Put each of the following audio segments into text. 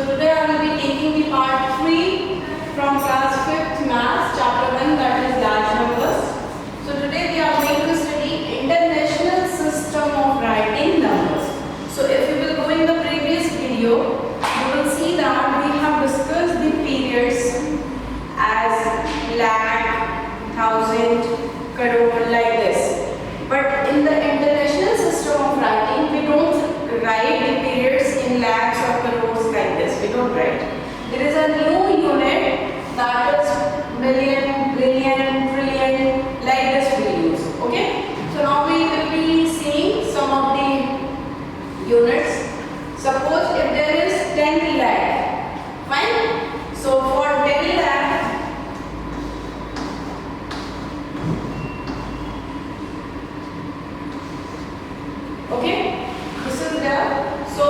So today I will be taking the part 3 from class 5th maths chapter 1, that is large numbers. So today we are going to study international system of writing numbers. So if you will go in the previous video, you will see that we have discussed the periods as lakh, thousand, crore, like this. But in the international system of writing, we don't write the periods in lakhs or crores like this. We don't write. There is a new unit that is million, billion, trillion, like this we use. Okay? So now we will be seeing some of the units. Suppose if there is 10 lakh, fine? So for 10 lakh, okay, this is there. So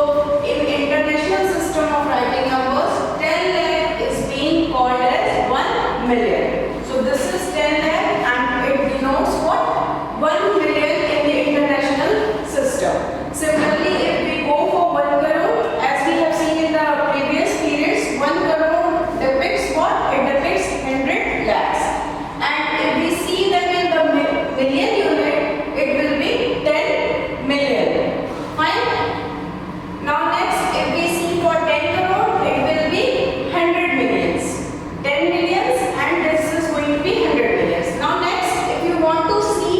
in international system of writing numbers, 10 lakh is being called as 1 million. So this is 10 lakh and it denotes what? 1 million in the international system. Similarly, if we go for 1 crore, as we have seen in the previous periods, 1 crore depicts what? It depicts 100 lakhs. And if we see them in the million unit, it will be 10 million. Fine. Now next, if we see for 10 crore, it will be 100 millions. 10 millions and this is going to be 100 millions. Now next, if you want to see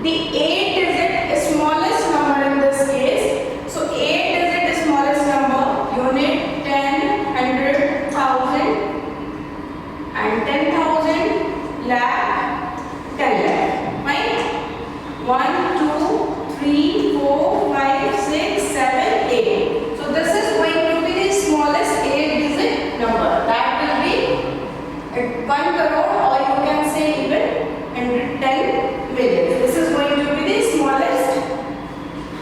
the 8-digit smallest number in this case, so 8-digit smallest number, unit 10, 100, 1000 and 10,000, lakh, 10 lakh. Fine. 1, 2, 3, 4, 5, 6, 7, 8. So this is going to be the smallest 8-digit number. That will be 1 crore, or you can say even 110 million. This is going to be the smallest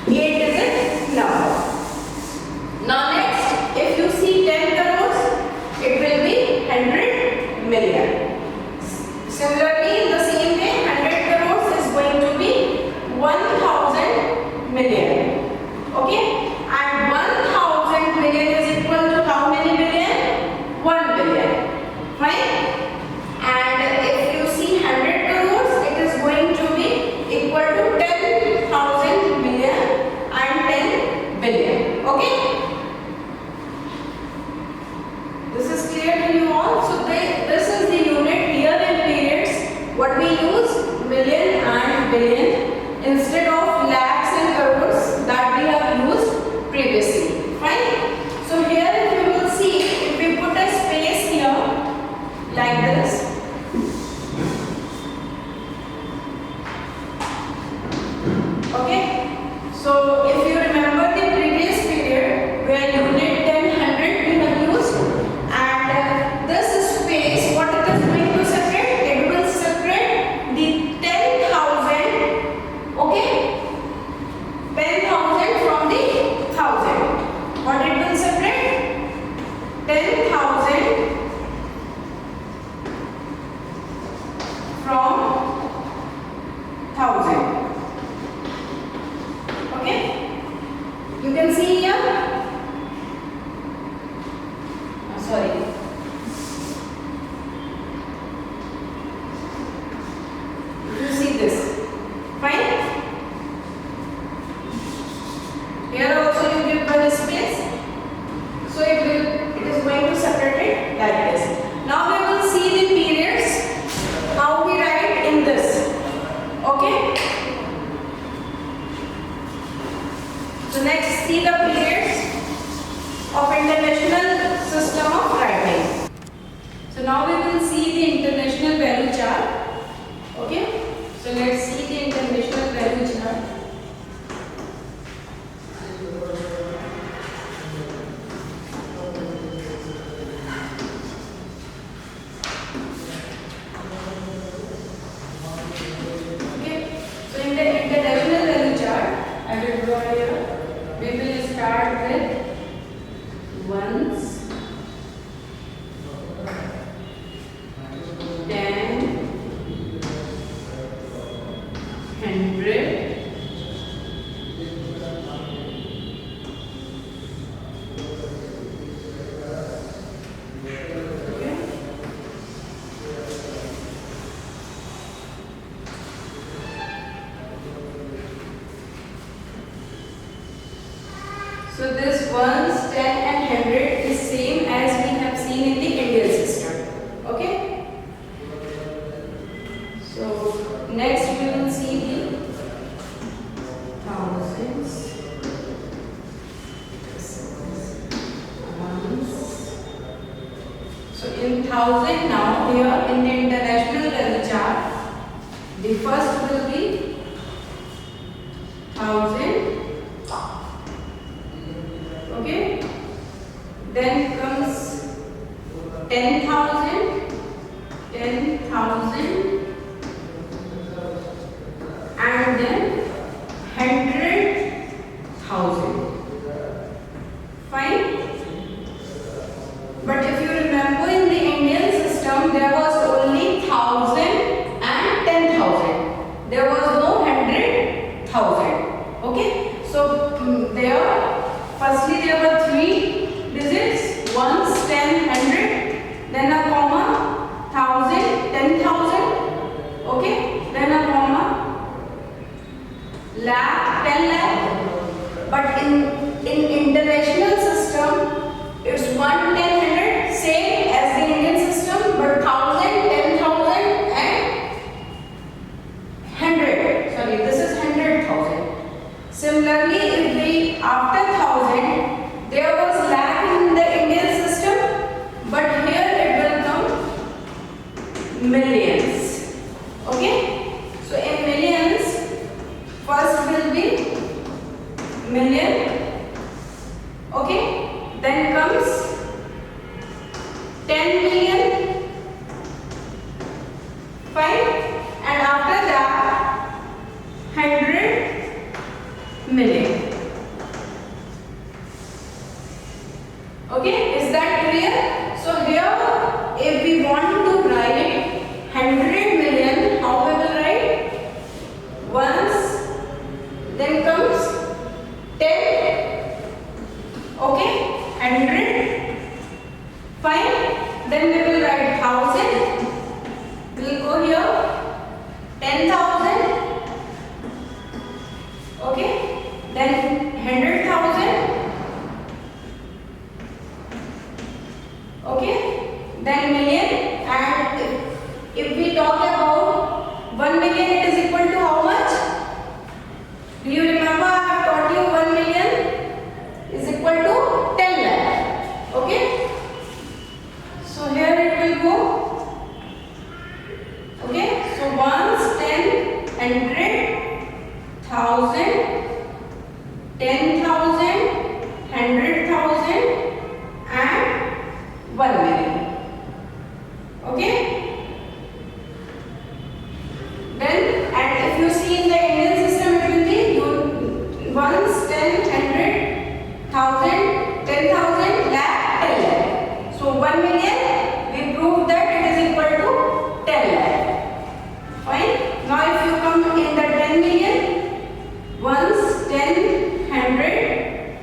8-digit number. Now next, if you see 10 crores, it will be 100 million. Similarly, in the same way, 100 crores is going to be 1000 million. Okay? And 1000 million is equal to how many billion? 1 billion. Fine? And if you see 100 crores, it is going to be equal to 10,000 million and 10 billion. Okay? This is clear to you all? So this is the unit here in periods. What we use? Million and billion instead of lakhs and crores that we have used previously. Fine? So here if you will see, if we put a space here like this, okay? So if you remember the previous period where unit 10, 100 we have used, and this space, what it is going to separate? It will separate the 10,000, okay? 10,000 from the 1,000. What it will separate? 10,000 from 1,000. Okay? You can see here. Sorry. You see this. Fine? Here also you give one space. So it is going to separate it like this. Now we will see the periods, how we write in this. Okay? So next, see the periods of international system of writing. So now we will see the international value chart. Okay? So let's see the international value chart. Okay? So in the international value chart, I will draw here. We will start with ones, 10, 100, So this ones, 10 and 100 is same as we have seen in the Indian system. Okay. So next we will see the thousands, ones. So in thousand now here in the international value chart, the first will be 1000. Okay. Then comes 10,000, 10,000, and then 100,000. Fine. But if you remember in the Indian system, there was only 1,000 and 10,000. There was no 100,000. Okay. So there, firstly there were 3 digits, ones, 10, 100, then a comma, 1,000, 10,000. Okay. Then a comma, lakh, 10 lakh. But in international system, it's 1, 10, 100, same as the Indian system, but 1,000, 10,000 and 100. Sorry, this is 100,000. Similarly, if we after 1,000, there was lakh in the Indian system, but here it will come millions. Okay? So in millions, first will be million. Okay? Then comes 10 million. Fine? And after that, 100 million. Okay, is that clear? So here, if we want to write 100 million, how we will write? Ones, then comes 10. Okay, 100. Fine. Then we will write 1,000. We will go here. 10,000. Okay. Then 100,000. Okay. Then million. And if we talk about 1 million, it is equal to how much? Do you remember I have taught you 1 million is equal to 10 lakh. Okay. So here it will go. Okay. So ones, 10, 100, 1,000, 10,000, 100,000 and 1 million. Okay. Then, and if you see in the Indian system, it will be ones, 10, 100, 1,000, 10,000, lakh, 10 lakh. So 1 million, we proved that it is equal to 10 lakh. Fine. Now if you come in the 10 million, ones, 10, 100,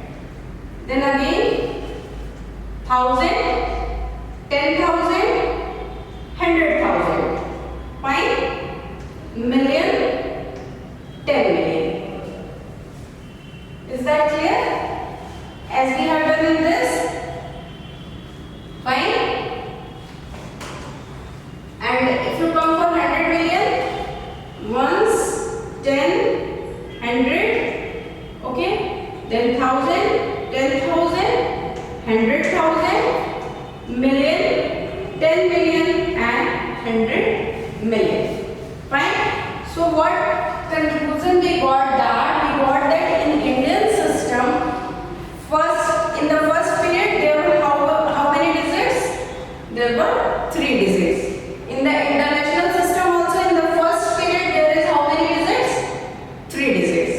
then again 1,000, 10,000, 100,000. Fine. Million, 10 million. Is that clear? As we have done in this. Fine. And if you come for 100 million, ones, 10, 100, okay, then 1,000, 10,000, 100,000, million, 10 million and 100 million. Fine. So what conclusion we got that in Indian system, in the first period there were how many digits? There were 3 digits. In the international system also in the first period there is how many digits? 3 digits.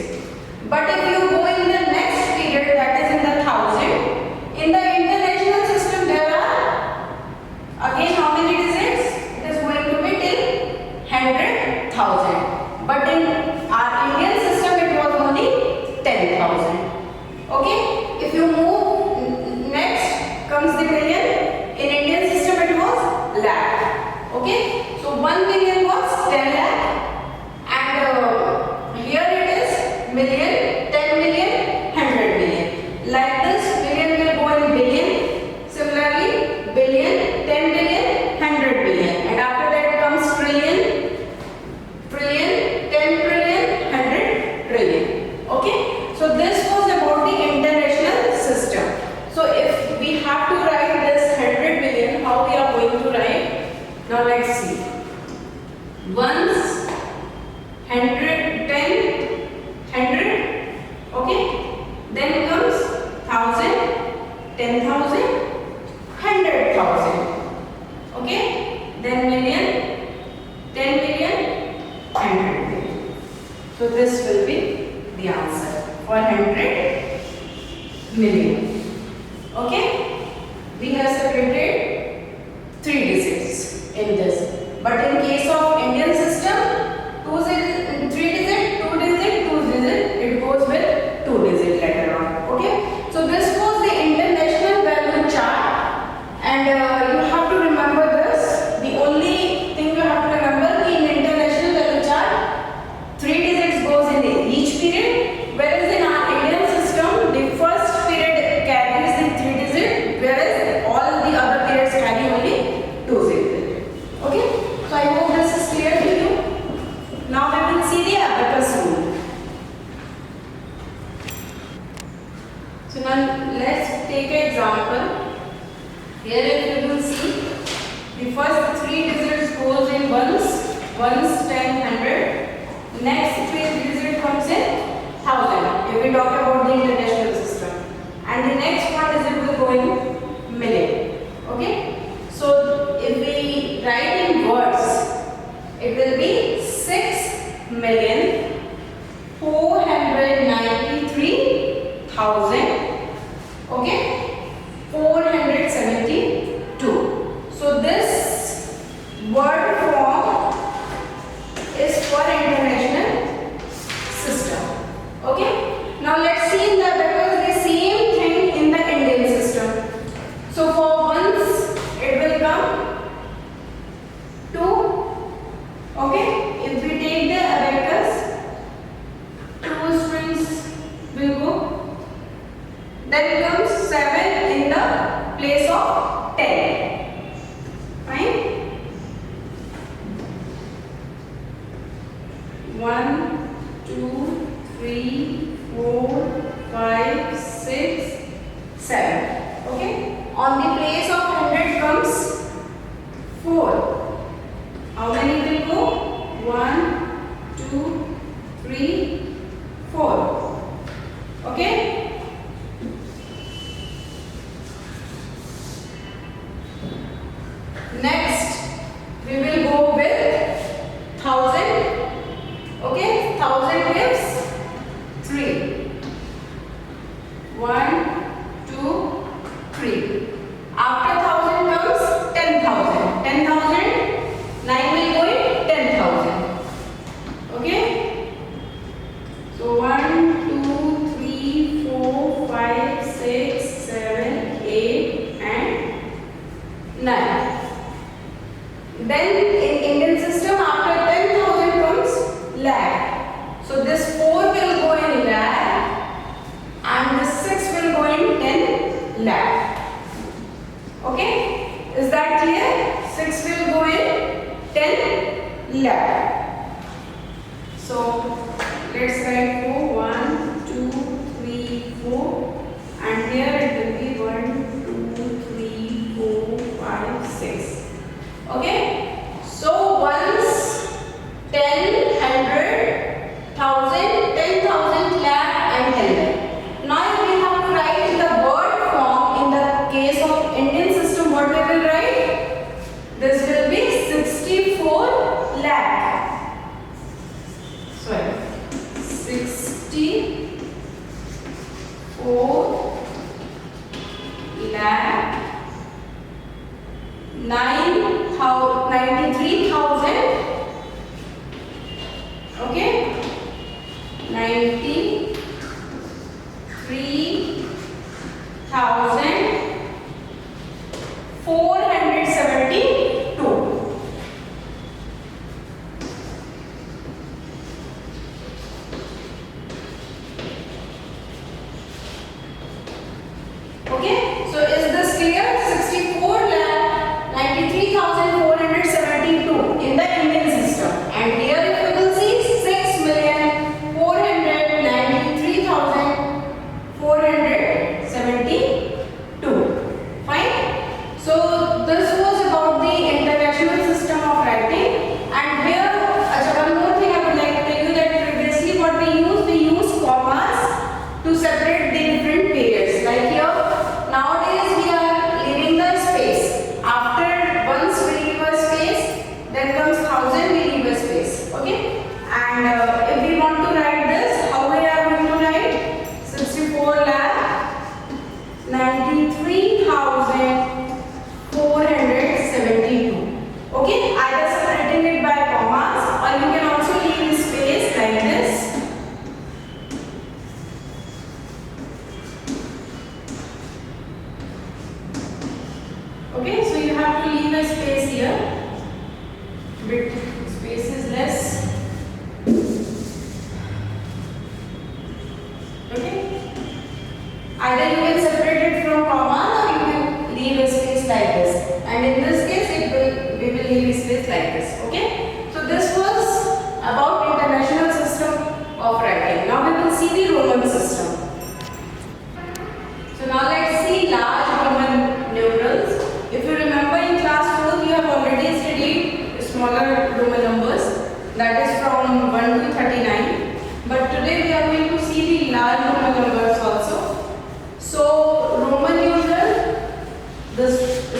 But if you go in the next period, that is in the 1,000, in the international system there are Then comes 1000, 10,000, 100,000. Okay? Then million, 10 million, and 100 million. So this will be the answer for 100 million. Okay? We have separated 3 digits in this. But in case of Indian system, 3 digit, 2 digit, 2 digit, it goes with 2 digit later on. Okay? So this was the international value chart, and you have to remember this. The only thing you have to remember in international value chart, 3 digits goes in each period, whereas in our Indian system, the first period carries the 3 digit, whereas all the other periods carry only 2 digit. Okay? So I hope this is clear to you. Now we will see the abacus rule. So now let's take an example. Here if you will see, the first 3 digits goes in ones, 10, 100. Next 3 digit comes in 1000. If we talk about the international system, and the next one digit will go in million. Okay? So if we write in words, it will be 6,493,000. Okay? 472. So this word form is for international system. Okay? Now let's see in the abacus the same thing in the Indian system. So for ones it will come 2. Okay? If we take the abacus, 2 strings will go. Then comes 7 in the place of 10. Fine? 1, 2, 3, 4, 5, 6, 7. Okay? On the place of 100 comes 4. How many will go? 1, 2, 3, 4. Okay? Next, we will go with 1000. Okay? 1000 gives 3. 1, 2, 3. After 1000 comes 10,000. 10,000, 9 will go in 10,000. Okay? So 1, 2, 3, 4, 5, 6, 7, 8, and 9. Then in Indian system, after 10,000 comes lakh. So this 4 will go in lakh, and this 6 will go in 10 lakh. Okay? Is that clear? 6 will go in 10 lakh. So let's write 4, 1, 2, 3, 4, and here it will be 1, 2, 3, 4, 5, 6. Okay? So once 10, 100, 1000, 10,000, lakh, and 10 lakh. Now we have to write in the word form. In the case of Indian system, what we will write? This will be 64 lakh. Sorry, 64 lakh 93,000. Okay? 93,472. Okay? So is this clear? 64 lakh 93,472 in the Indian system. And here if you will see 6,493,472. 93,472. Okay, either separating it by commas or you can also leave space like this. Okay, so you have to leave a space here. Bit space is less. Okay, either you can separate it from comma or you can leave a space like this, and in this case we will leave a space like this. Okay, so this was about international system of writing. Now we will see the Roman system. So now let's see large Roman numerals. If you remember in class 4 we have already studied smaller Roman numbers, that is from 1 to 39, but today we are going to see the large Roman numbers also. So Roman numeral, this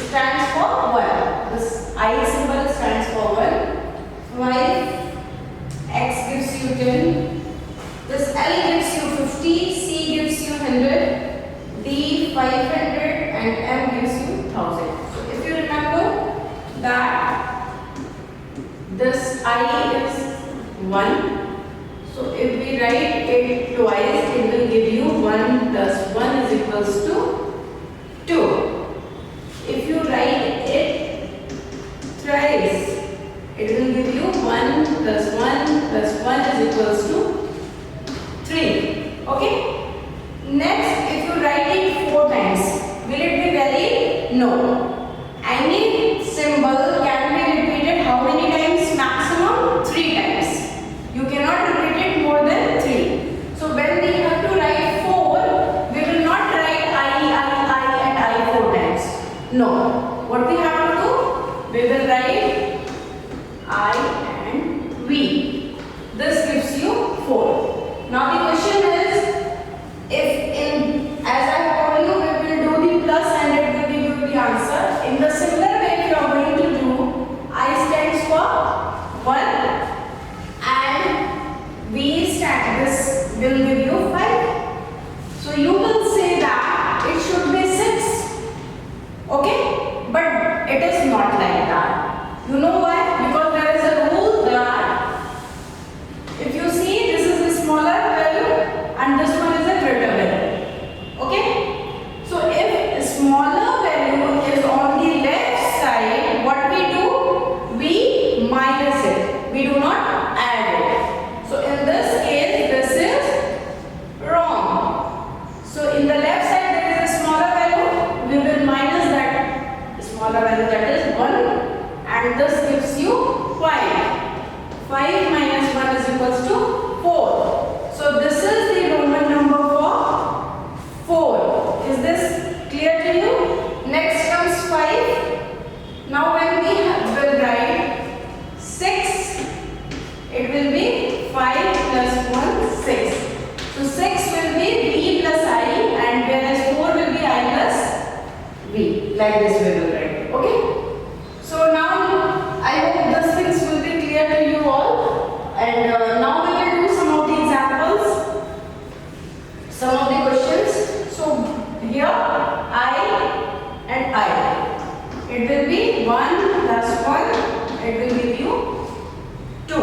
stands for 1. This I symbol stands for 1. 5, X gives you 10. This L gives you 50, C gives you 100, D 500, and M gives you 1000. So if you remember that this I is 1. So if we write it twice, it will give you 1 plus 1 is equals to 2. If you write it thrice, it will give you 1 plus 1 plus 1 is equals to 3. Okay? Next, if you write it 4 times, will it be valid? No. Any symbol can be repeated how many times? Maximum 3 times. You cannot repeat it more than 3. So when we have to write 4, we will not write I and I 4 times. No. What we have to do? We will write I and we. This gives you 4. Now the question is, if in, as I told you, we will do the plus and it will give you the answer. In the similar way, if you are going to do, I stands for 1 and V stand, this will give you 5. So you will say that it should be 6. Okay? But it is not like that. You know why? Because there is a rule that if you see this is a smaller value and this one is a greater value. Okay? So if a smaller value is on the left side, what we do? We minus it. We do not add it. So in this case, this is wrong. So in the left side there is a smaller value. We will minus that smaller value, that is 1, and this gives you 5. 5 minus 1 is equals to 4. So this is the Roman number for 4. Is this clear to you? Next comes 5. Now when we will write 6, it will be 5 plus 1, 6. So 6 will be V plus I, and whereas 4 will be I plus V. Like this we will write. Okay? So now I hope these things will be clear to you all. And now we will do some of the examples, some of the questions. So here I and I. It will be 1 plus 1. It will give you 2.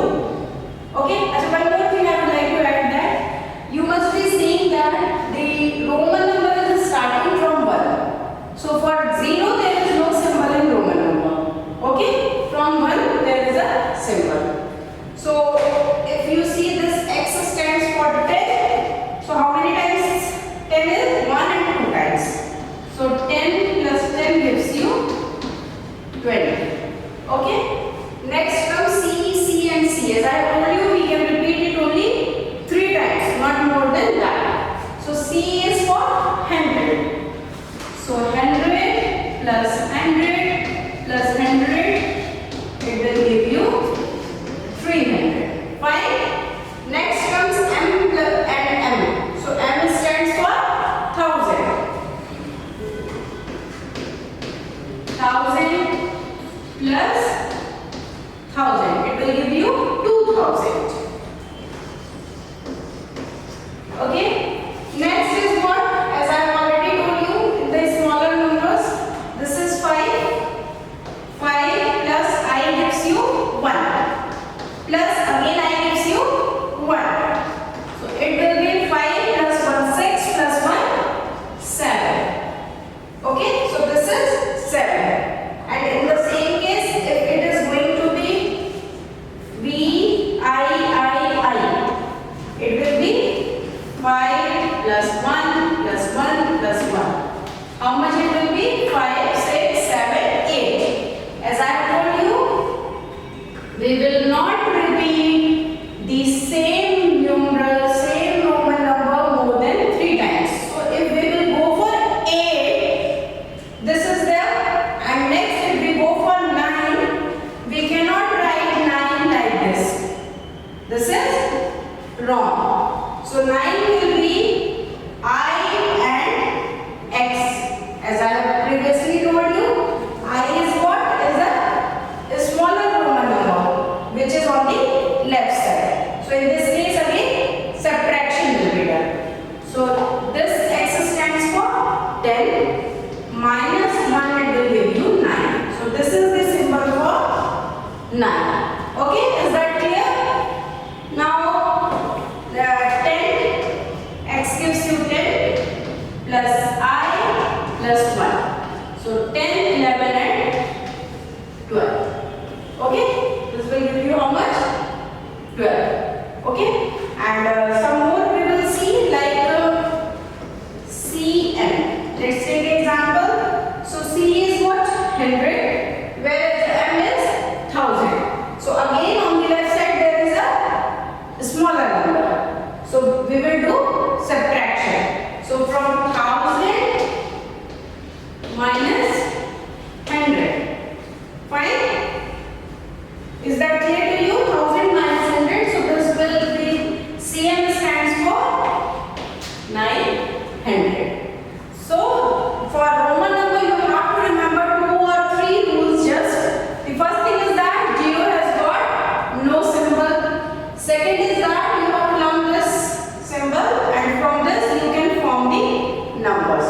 Okay? As one more thing I would like to add that you must be seeing that the Roman number is starting from 1. So for 0 there is no symbol in Roman number. Okay? From 1 there is a symbol. So if you see this X stands for 10. So how many times 10 is? 1 and 2 times. So 10 plus 10 gives you 20. Okay? Next comes C, C and C. As I told you, we can repeat it only 3 times, not more than that. So C is for 100. So 100 plus 100 plus 100, it will give you 300. Fine. Next comes M and M. So M stands for 1000. 1000 plus 1000. It will give you 2000. Okay. Next is what? As I have already told you, the 1 plus 1 plus 1. How much it will be? 5, 6, 7, 8. As I have told you, we will not repeat the same numeral, same Roman number more than 3 times. So if we will go for 8, this is there, and next if we go for 9, we cannot write 9 like this. This is wrong. So 9 will be I and X. As I have previously told you, I is what? Is a smaller Roman number which is on the left side. So in this case again subtraction will be done. So this X stands for 10 minus 1 it will give you 9. So this is the symbol for 9. Okay, is that clear? Now 10, X gives you 10 plus I plus 1. So 10, 11 and 12. Okay, this will give you how much? 12. Okay, and some more we will see like CM. Let's take an example. So C is what? 100, whereas M is 1000. So again on the left side there is a smaller number. So we will do subtraction. So from 1000 minus 100. Fine? Is that clear to you? 1000 minus 100. So this will be CM stands for 900. So for Roman number you have to remember 2 or 3 rules just. The first thing is that 0 has got no symbol. Second is that you have to learn this symbol, and from this you can form the numbers.